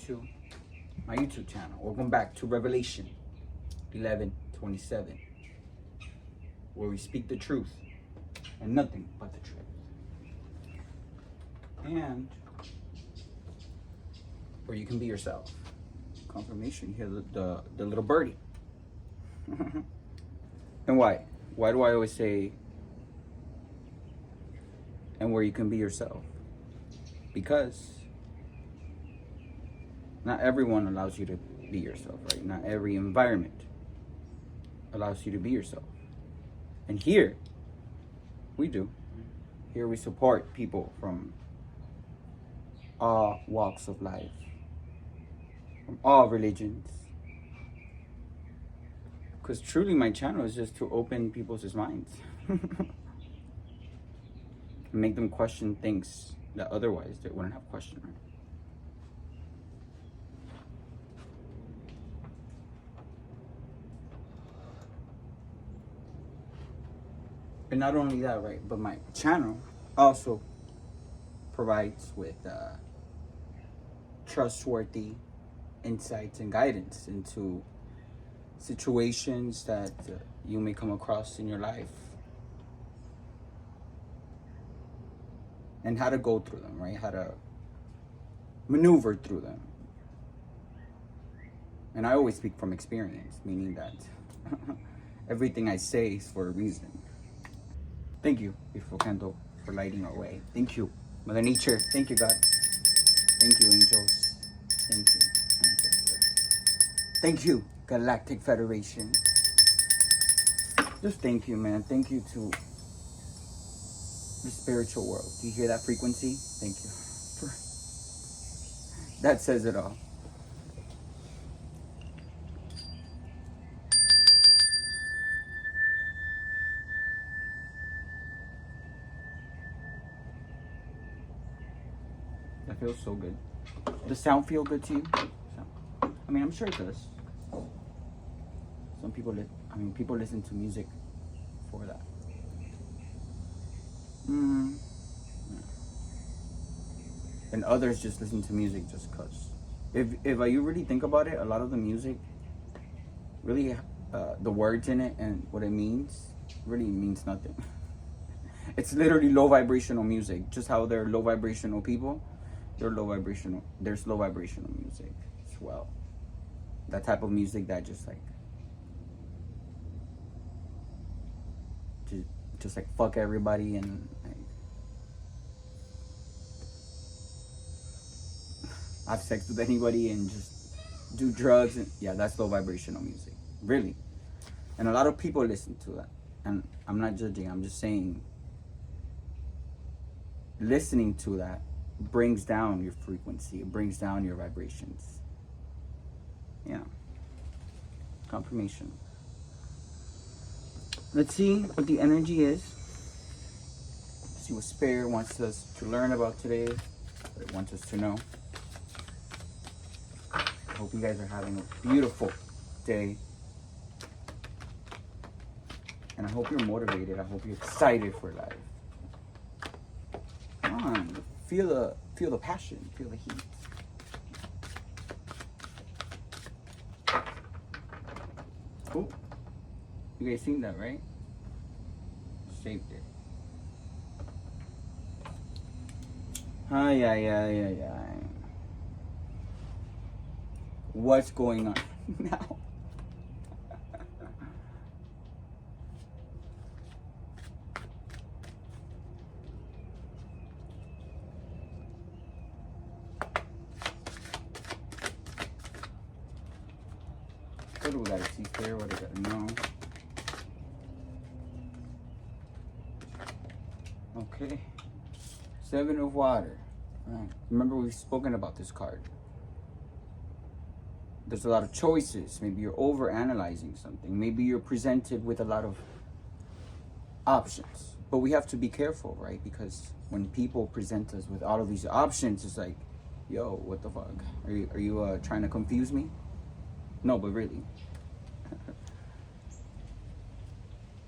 to my YouTube channel. Welcome back to Revelation 11:27, where we speak the truth and nothing but the truth. And where you can be yourself. Confirmation. You hear the little birdie. And why? Why do I always say and where you can be yourself? Because not everyone allows you to be yourself, right? Not every environment allows you to be yourself. And here, we do. Here we support people from all walks of life, from all religions. Because truly my channel is just to open people's minds. And make them question things that otherwise they wouldn't have questioned, right? And not only that, right, but my channel also provides with trustworthy insights and guidance into situations that you may come across in your life and how to go through them, right? How to maneuver through them. And I always speak from experience, meaning that everything I say is for a reason. Thank you, beautiful candle, for lighting our way. Thank you, Mother Nature. Thank you, God. Thank you, angels. Thank you, ancestors. Thank you, Galactic Federation. Just thank you, man. Thank you to the spiritual world. Do you hear that frequency? Thank you. That says it all. That feels so good. Does sound feel good to you? I mean, I'm sure it does. Some people, people listen to music for that. And others just listen to music just cause. If you really think about it, a lot of the music, really, the words in it and what it means, really means nothing. It's literally low vibrational music. Just how they're low vibrational people, there's low vibrational music as well. That type of music that just like just like fuck everybody and like have sex with anybody and just do drugs, and yeah, that's low vibrational music, really. And a lot of people listen to that, and I'm not judging, I'm just saying listening to that brings down your frequency, it brings down your vibrations. Yeah. Confirmation. Let's see what the energy is. See what Spirit wants us to learn about today, what it wants us to know. I hope you guys are having a beautiful day. And I hope you're motivated. I hope you're excited for life. Come on, feel the passion, feel the heat. Oh, you guys seen that, right? Saved it. Ay. What's going on now? What do we gotta see here? What do we gotta know? Okay. 7 of water. Right. Remember, we've spoken about this card. There's a lot of choices. Maybe you're over analyzing something. Maybe you're presented with a lot of options. But we have to be careful, right? Because when people present us with all of these options, it's like, yo, what the fuck? Are you trying to confuse me? No, but really.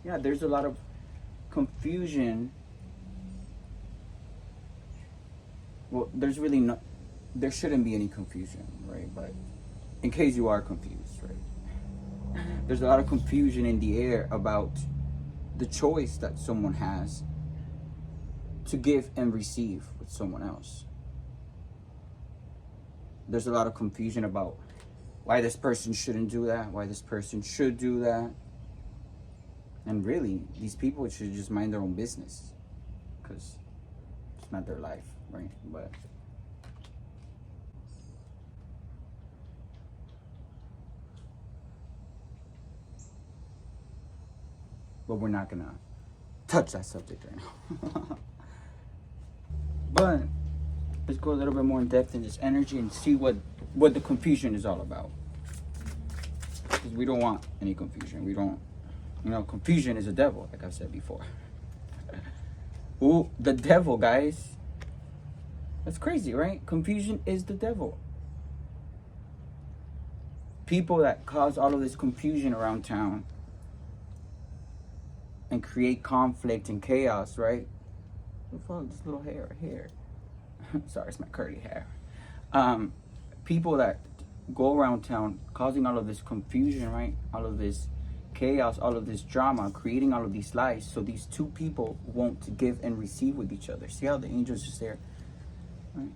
Yeah, there's a lot of confusion. Well, there's really there shouldn't be any confusion, right? But in case you are confused, right? There's a lot of confusion in the air about the choice that someone has to give and receive with someone else. There's a lot of confusion about why this person shouldn't do that, why this person should do that. And really, these people should just mind their own business, because it's not their life, right? But we're not gonna touch that subject right now. But let's go a little bit more in depth in this energy and see what the confusion is all about. Because we don't want any confusion. We don't, confusion is a devil, like I've said before. Ooh, the devil, guys. That's crazy, right? Confusion is the devil. People that cause all of this confusion around town and create conflict and chaos, right? Look, this little hair right here. Sorry, it's my curly hair. People that go around town causing all of this confusion, right? All of this chaos, all of this drama, creating all of these lies, so these two people won't give and receive with each other. See how the angels just there, right?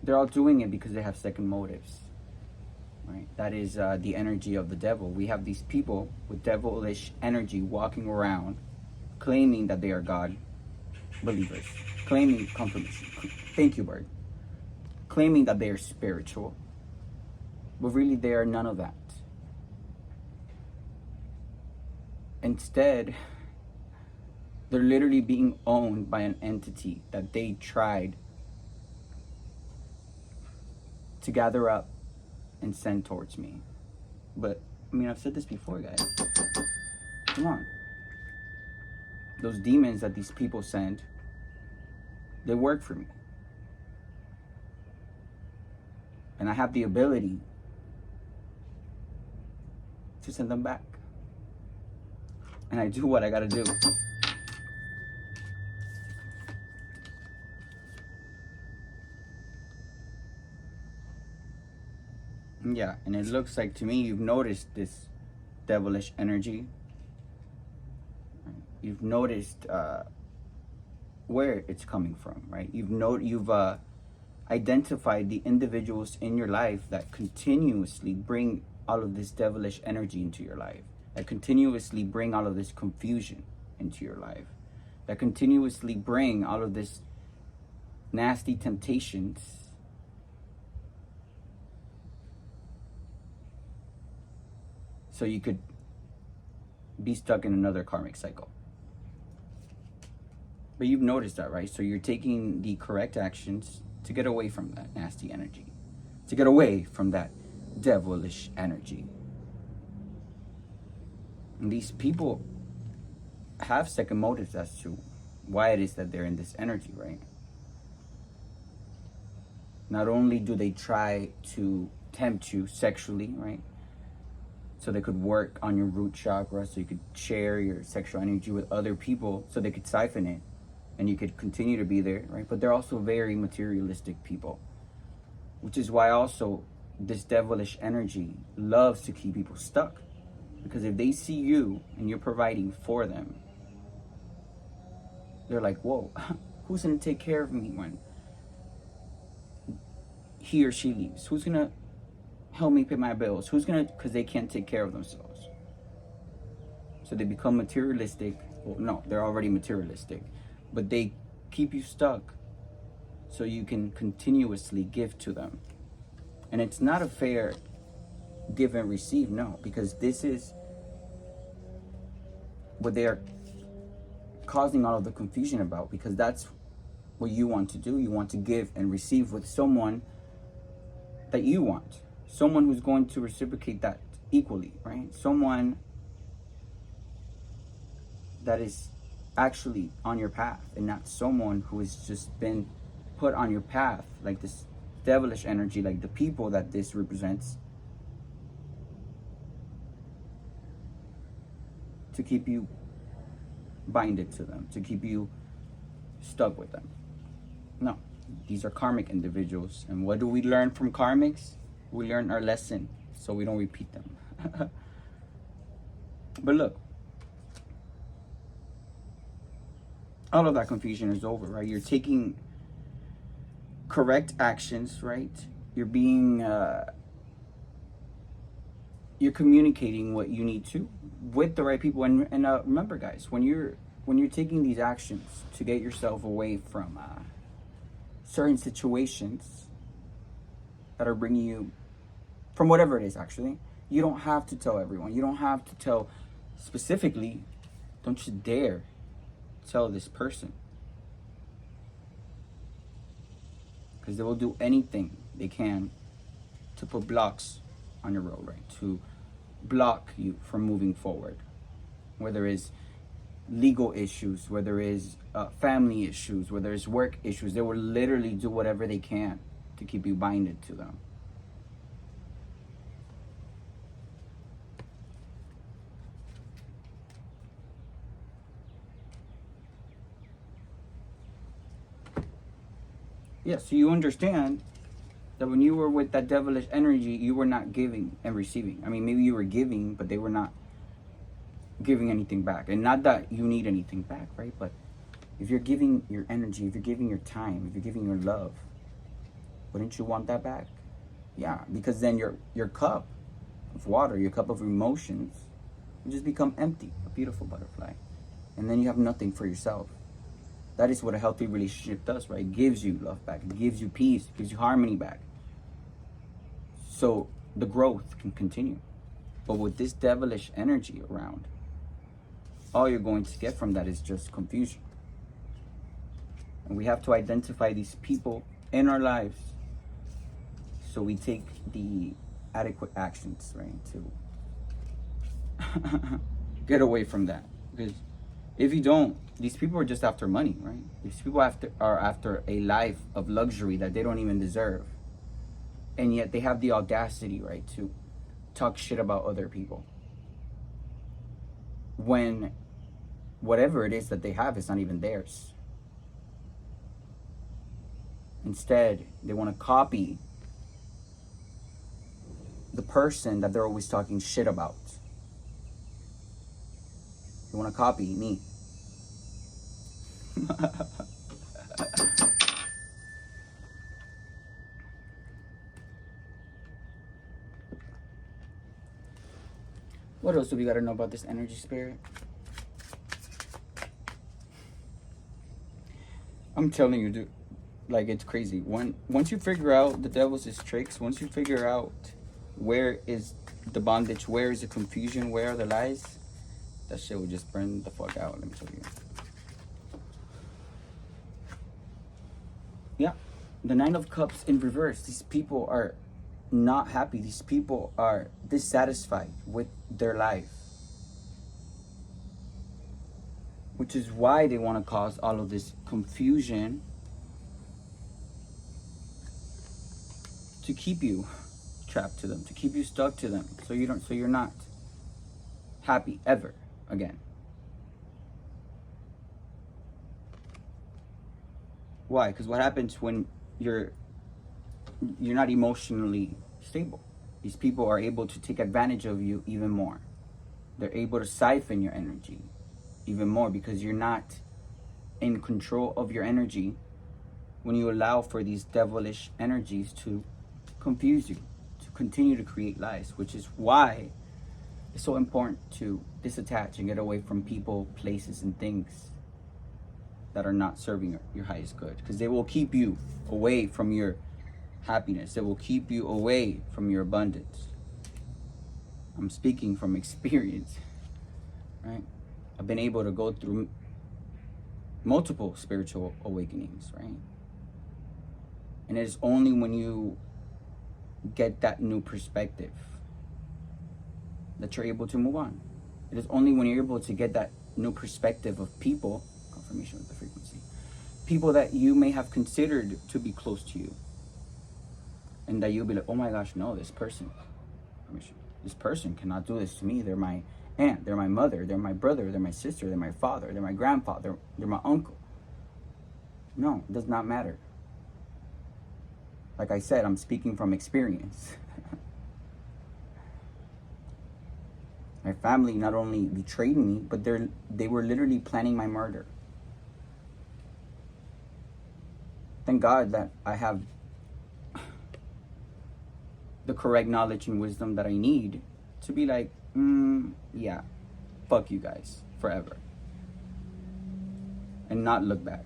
They're all doing it because they have second motives, right? That is the energy of the devil. We have these people with devilish energy walking around, claiming that they are God believers, claiming confirmation. Thank you, Bird. Claiming that they are spiritual, but really they are none of that. Instead, they're literally being owned by an entity that they tried to gather up and send towards me. But, I've said this before, guys. Come on. Those demons that these people send, they work for me. And I have the ability to send them back. And I do what I gotta do. Yeah, and it looks like to me you've noticed this devilish energy. You've noticed where it's coming from, right? You've identified the individuals in your life that continuously bring all of this devilish energy into your life, that continuously bring all of this confusion into your life, that continuously bring all of this nasty temptations so you could be stuck in another karmic cycle. But you've noticed that, right? So you're taking the correct actions to get away from that nasty energy, to get away from that devilish energy. And these people have second motives as to why it is that they're in this energy, right? Not only do they try to tempt you sexually, right? So they could work on your root chakra, so you could share your sexual energy with other people, so they could siphon it and you could continue to be there, right? But they're also very materialistic people, which is why also this devilish energy loves to keep people stuck. Because if they see you and you're providing for them, they're like, whoa, who's gonna take care of me when he or she leaves? Who's gonna help me pay my bills? Because they can't take care of themselves. So they become materialistic. Well, no, they're already materialistic, but they keep you stuck so you can continuously give to them. And it's not a fair give and receive, no, because this is what they are causing all of the confusion about, because that's what you want to do. You want to give and receive with someone that you want, someone who's going to reciprocate that equally, right? Someone that is actually on your path, and not someone who has just been put on your path, like this devilish energy, like the people that this represents, to keep you binded to them, to keep you stuck with them. No, These are karmic individuals. And what do we learn from karmics? We learn our lesson so we don't repeat them. But look, all of that confusion is over, right? You're taking correct actions, right? You're being, you're communicating what you need to with the right people. And remember, guys, when you're taking these actions to get yourself away from certain situations that are bringing you from whatever it is, actually, you don't have to tell everyone. You don't have to tell specifically. Don't you dare tell this person, because they will do anything they can to put blocks on your road, right? To block you from moving forward, whether it's legal issues, whether it's family issues, whether it's work issues. They will literally do whatever they can to keep you binded to them. Yeah, so you understand that when you were with that devilish energy, you were not giving and receiving. I mean, maybe you were giving, but they were not giving anything back. And not that you need anything back, right? But if you're giving your energy, if you're giving your time, if you're giving your love, wouldn't you want that back? Yeah, because then your cup of water, your cup of emotions, will just become empty, a beautiful butterfly. And then you have nothing for yourself. That is what a healthy relationship does, right? It gives you love back. It gives you peace. It gives you harmony back. So the growth can continue. But with this devilish energy around, all you're going to get from that is just confusion. And we have to identify these people in our lives so we take the adequate actions, right? To get away from that. Because if you don't, these people are just after money, right? These people are after a life of luxury that they don't even deserve. And yet they have the audacity, right, to talk shit about other people. When whatever it is that they have is not even theirs. Instead, they want to copy the person that they're always talking shit about. They want to copy me. What else do we got to know about this energy, spirit? I'm telling you, dude, like, it's crazy. Once you figure out the devil's tricks, once you figure out where is the bondage, where is the confusion, where are the lies, that shit will just burn the fuck out, let me tell you. Yeah, the Nine of Cups in reverse. These people are not happy. These people are dissatisfied with their life, which is why they want to cause all of this confusion to keep you trapped to them, to keep you stuck to them, so you're not happy ever again. Why? Because what happens when you're not emotionally stable? These people are able to take advantage of you even more. They're able to siphon your energy even more because you're not in control of your energy when you allow for these devilish energies to confuse you, to continue to create lies, which is why it's so important to disattach and get away from people, places, and things that are not serving your highest good, because they will keep you away from your happiness. They will keep you away from your abundance. I'm speaking from experience, right? I've been able to go through multiple spiritual awakenings, right? And it's only when you get that new perspective that you're able to move on. It is only when you're able to get that new perspective of people, confirmation with the frequency, people that you may have considered to be close to you, and that you'll be like, oh my gosh, no, this person cannot do this to me. They're my aunt, they're my mother, they're my brother, they're my sister, they're my father, they're my grandfather, they're my uncle. No, it does not matter. Like I said, I'm speaking from experience. My family not only betrayed me, but they were literally planning my murder. Thank God that I have the correct knowledge and wisdom that I need to be like, yeah, fuck you guys forever, and not look back,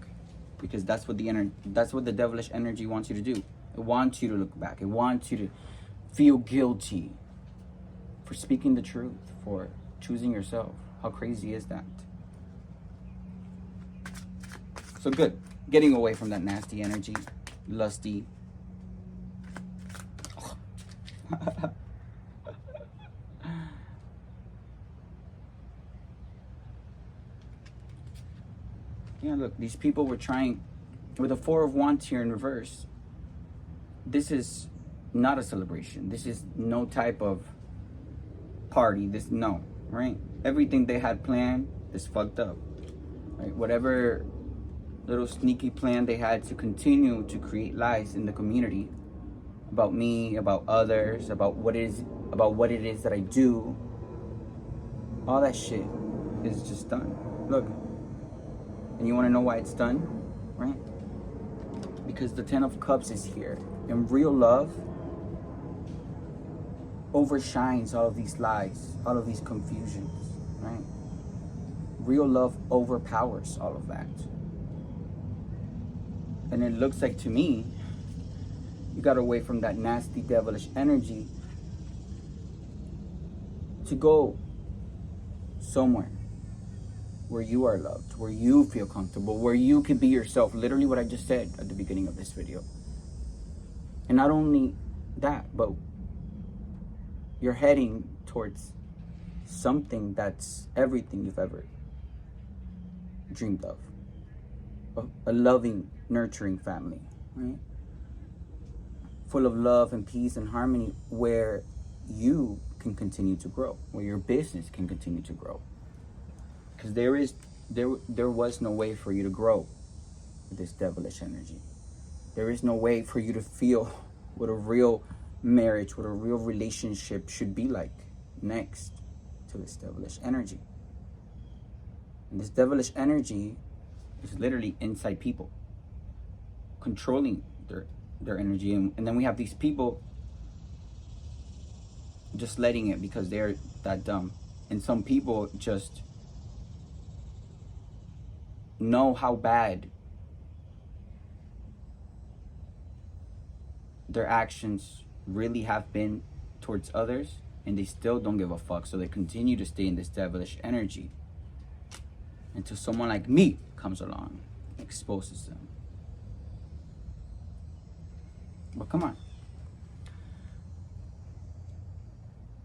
because that's what the devilish energy wants you to do. It wants you to look back. It wants you to feel guilty for speaking the truth, for choosing yourself. How crazy is that? So good. Getting away from that nasty energy, lusty. Yeah, look, these people were trying with the Four of Wands here in reverse. This is not a celebration. This is no type of party. No, right? Everything they had planned is fucked up, right? Whatever little sneaky plan they had to continue to create lies in the community about me, about others, about what it is that I do. All that shit is just done. Look, and you want to know why it's done, right? Because the Ten of Cups is here, and real love overshines all of these lies, all of these confusions, right? Real love overpowers all of that. And it looks like to me, you got away from that nasty devilish energy to go somewhere where you are loved, where you feel comfortable, where you can be yourself. Literally what I just said at the beginning of this video. And not only that, but you're heading towards something that's everything you've ever dreamed of. A loving, nurturing family, right? Full of love and peace and harmony, where you can continue to grow, where your business can continue to grow. Because there was no way for you to grow with this devilish energy. There is no way for you to feel what a real marriage, what a real relationship should be like next to this devilish energy. And this devilish energy is literally inside people, controlling their energy. And then we have these people just letting it because they're that dumb. And some people just know how bad their actions really have been towards others, and they still don't give a fuck. So they continue to stay in this devilish energy until someone like me comes along and exposes them. But come on.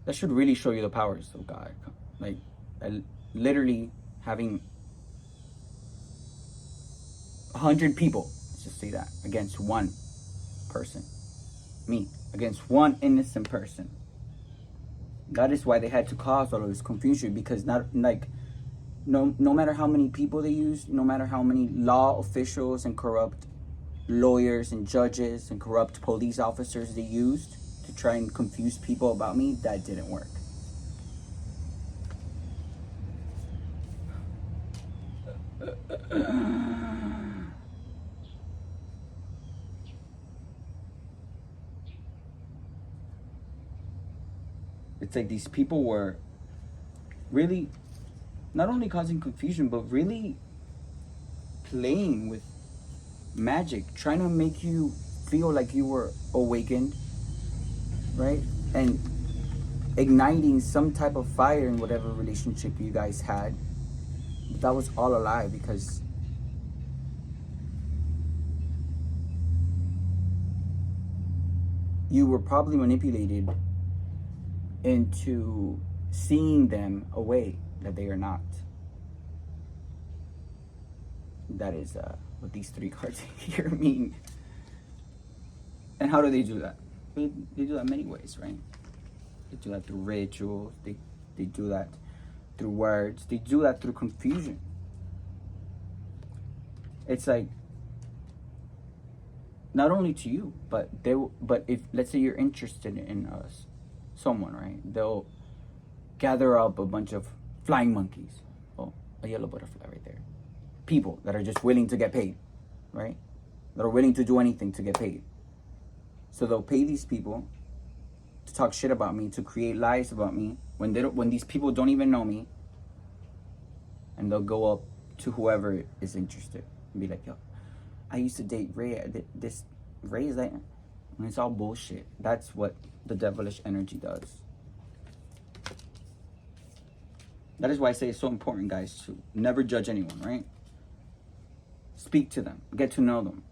That should really show you the powers of God. Like, literally having 100 people, let's just say that, against one person. Me, against one innocent person. That is why they had to cause all of this confusion, because no matter how many people they used, no matter how many law officials and corrupt lawyers and judges and corrupt police officers they used to try and confuse people about me, that didn't work. It's like these people were really not only causing confusion, but really playing with magic, trying to make you feel like you were awakened, right? And igniting some type of fire in whatever relationship you guys had. But that was all a lie, because you were probably manipulated into seeing them a way that they are not. That is what these three cards here mean. And how do they do that? They do that many ways, right? They do that through rituals. They do that through words. They do that through confusion. It's like not only to you, but but if let's say you're interested in someone, right? They'll gather up a bunch of flying monkeys. Oh, a yellow butterfly right there. People that are just willing to get paid, right? That are willing to do anything to get paid. So they'll pay these people to talk shit about me, to create lies about me when these people don't even know me, and they'll go up to whoever is interested and be like, yo, I used to date Ray. This Ray is like, and it's all bullshit. That's what the devilish energy does. That is why I say it's so important, guys, to never judge anyone, right? Speak to them, get to know them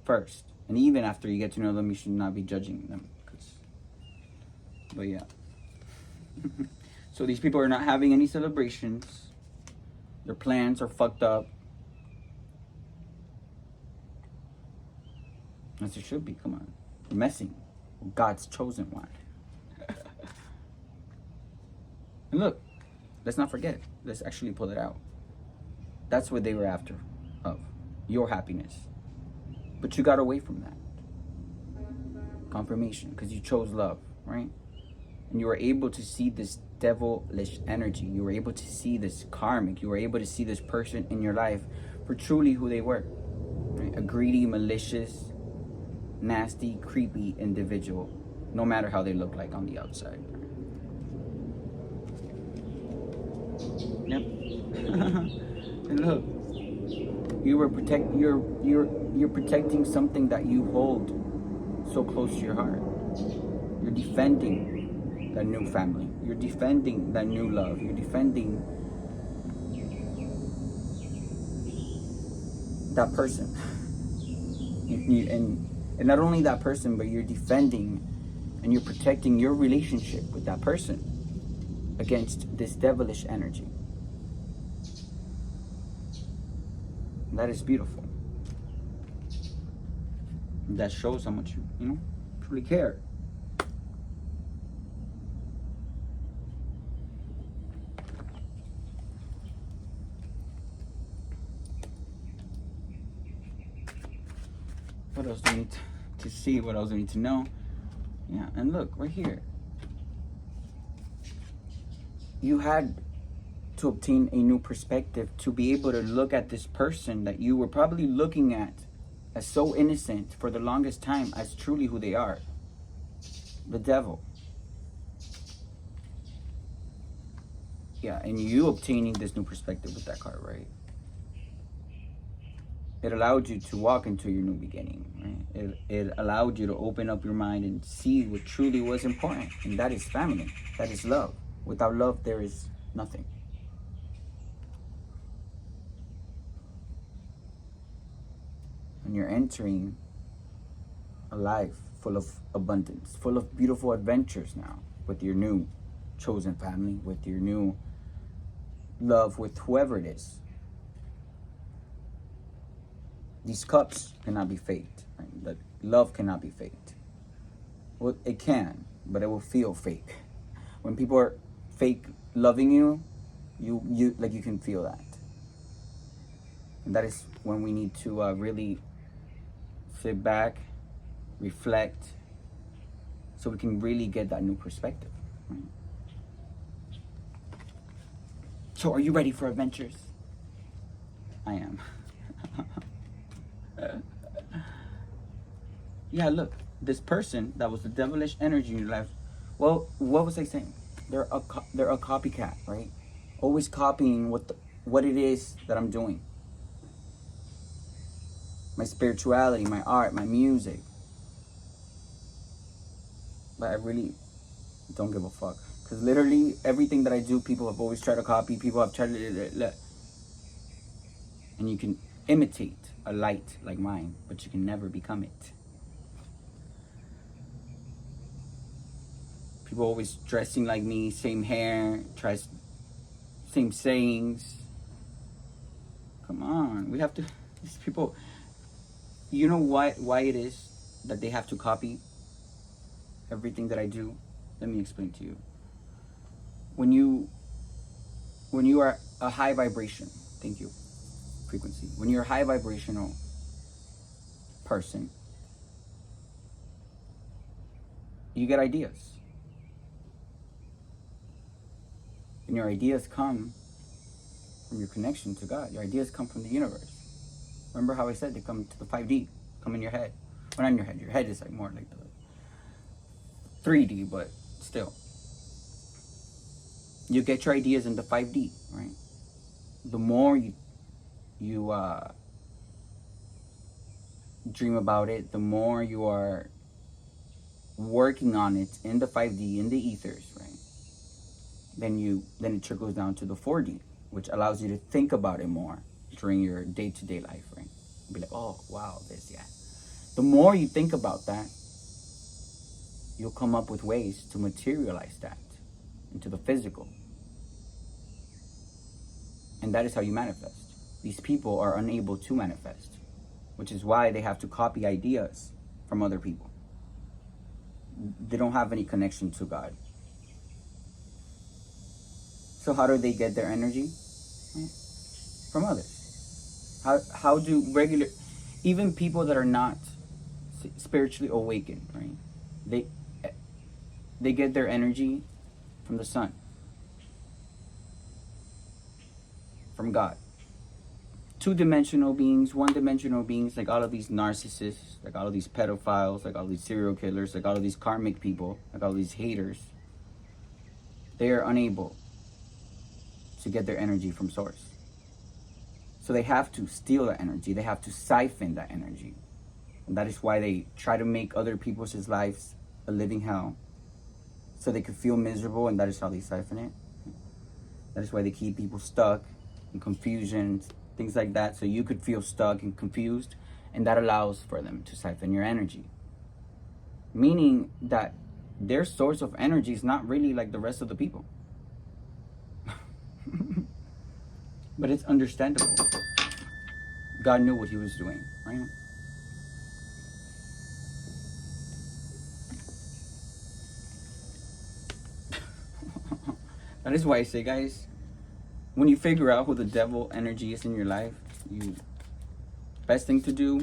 first, and even after you get to know them, you should not be judging them. But yeah. So these people are not having any celebrations. Their plans are fucked up. As it should be. Come on. They're messing with God's chosen one. And look, let's not forget. Let's actually pull it out. That's what they were after of. Your happiness. But you got away from that. Confirmation. Because you chose love, right? And you were able to see this devilish energy. You were able to see this karmic. You were able to see this person in your life for truly who they were. Right? A greedy, malicious, nasty, creepy individual. No matter how they look like on the outside. Yep. And look, you're protecting something that you hold so close to your heart. You're defending that new family. You're defending that new love. You're defending that person. And not only that person, but you're defending and you're protecting your relationship with that person against this devilish energy. That is beautiful. That shows how much you truly care. What else do you need to see? What else do you need to know? Yeah, and look, right here. You had to obtain a new perspective to be able to look at this person that you were probably looking at as so innocent for the longest time as truly who they are. The devil. Yeah, and you obtaining this new perspective with that card, right? It allowed you to walk into your new beginning, right? It allowed you to open up your mind and see what truly was important. And that is family. That is love. Without love, there is nothing. And you're entering a life full of abundance, full of beautiful adventures now with your new chosen family, with your new love, with whoever it is. These cups cannot be faked. Right? That love cannot be faked. Well, it can, but it will feel fake. When people are fake loving you, you can feel that. And that is when we need to really sit back, reflect, so we can really get that new perspective. Right? So, are you ready for adventures? I am. Yeah, look, this person that was the devilish energy in your life. Well, what was I saying? They're a copycat, right? Always copying what it is that I'm doing. My spirituality, my art, my music. But I really don't give a fuck. Because literally everything that I do, people have always tried to copy. People have tried to... And you can imitate a light like mine, but you can never become it. People always dressing like me, same hair, same sayings. Come on, we have to... These people... You know why it is that they have to copy everything that I do? Let me explain to you. When you are a high vibration, thank you, frequency. When you're a high vibrational person, you get ideas. And your ideas come from your connection to God. Your ideas come from the universe. Remember how I said they come to the 5D, come in your head. Well, not in your head. Your head is like more like the 3D, but still. You get your ideas in the 5D, right? The more you dream about it, the more you are working on it in the 5D, in the ethers, right? Then it trickles down to the 4D, which allows you to think about it more during your day-to-day life, right? Be like, oh, wow, this, yeah. The more you think about that, you'll come up with ways to materialize that into the physical. And that is how you manifest. These people are unable to manifest, which is why they have to copy ideas from other people. They don't have any connection to God. So how do they get their energy? From others. How do even people that are not spiritually awakened, right? They get their energy from the sun, from God. Two-dimensional beings, one-dimensional beings, like all of these narcissists, like all of these pedophiles, like all of these serial killers, like all of these karmic people, like all of these haters, they are unable to get their energy from source. So they have to steal that energy. They have to siphon that energy. And that is why they try to make other people's lives a living hell, so they could feel miserable, and that is how they siphon it. That is why they keep people stuck in confusion, things like that, so you could feel stuck and confused, and that allows for them to siphon your energy. Meaning that their source of energy is not really like the rest of the people. But it's understandable. God knew what he was doing, right? That is why I say, guys, when you figure out who the devil energy is in your life, best thing to do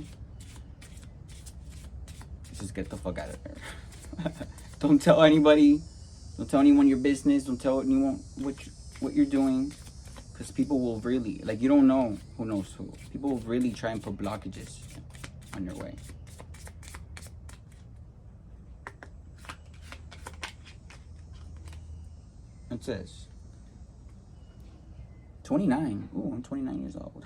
is just get the fuck out of there. Don't tell anybody. Don't tell anyone your business. Don't tell anyone what you're doing. Because people will really, like, you don't know who knows who. People will really try and put blockages on your way. It says 29. Ooh, I'm 29 years old.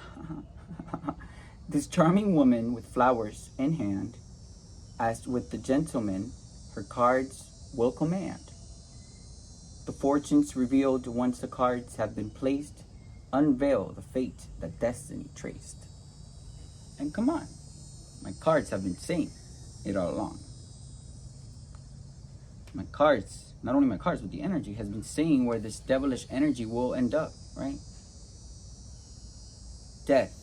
This charming woman with flowers in hand asked with the gentleman her cards will command. The fortunes revealed once the cards have been placed unveil the fate that destiny traced. And come on, my cards have been saying it all along. My cards, not only my cards, but the energy has been saying where this devilish energy will end up, right? Death,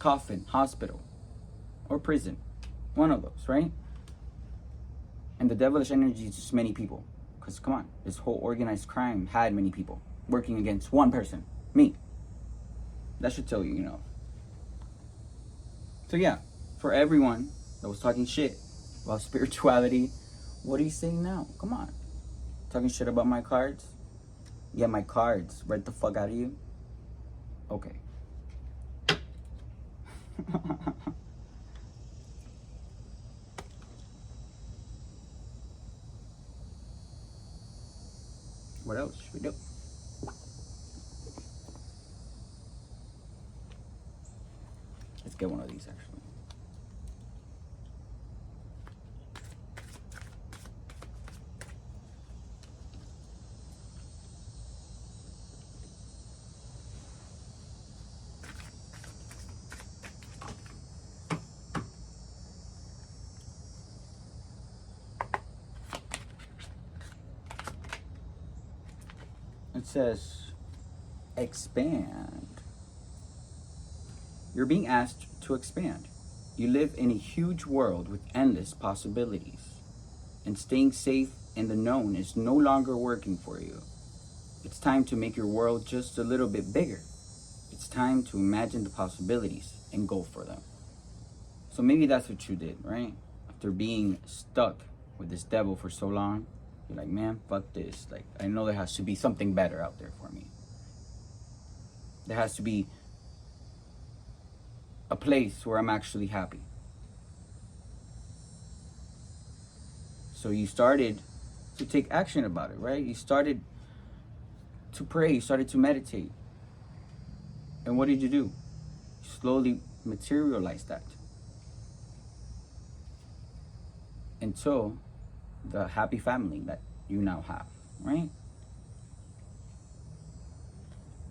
coffin, hospital, or prison. One of those, right? And the devilish energy is just many people. Because come on, this whole organized crime had many people working against one person, me. That should tell you, So yeah, for everyone that was talking shit about spirituality, what are you saying now? Come on. Talking shit about my cards? Yeah, my cards read the fuck out of you? Okay. What else should we do? Let's get one of these, actually. It says, expand. You're being asked to expand. You live in a huge world with endless possibilities, and staying safe in the known is no longer working for you. It's time to make your world just a little bit bigger. It's time to imagine the possibilities and go for them. So maybe that's what you did, right? After being stuck with this devil for so long, you're like, man, fuck this. Like, I know there has to be something better out there for me. There has to be a place where I'm actually happy. So you started to take action about it, right? You started to pray, you started to meditate. And what did you do? You slowly materialized that until the happy family that you now have, right?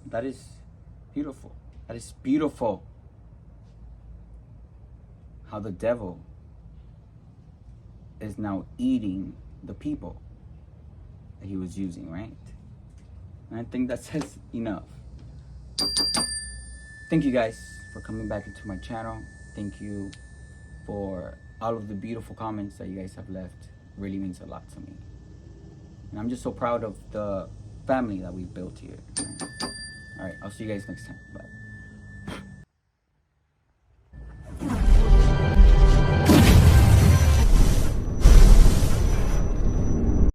That is beautiful. That is beautiful. How the devil is now eating the people that he was using, right? And I think that says enough. Thank you guys for coming back into my channel. Thank you for all of the beautiful comments that you guys have left. It really means a lot to me. And I'm just so proud of the family that we've built here. All right, I'll see you guys next time. Bye.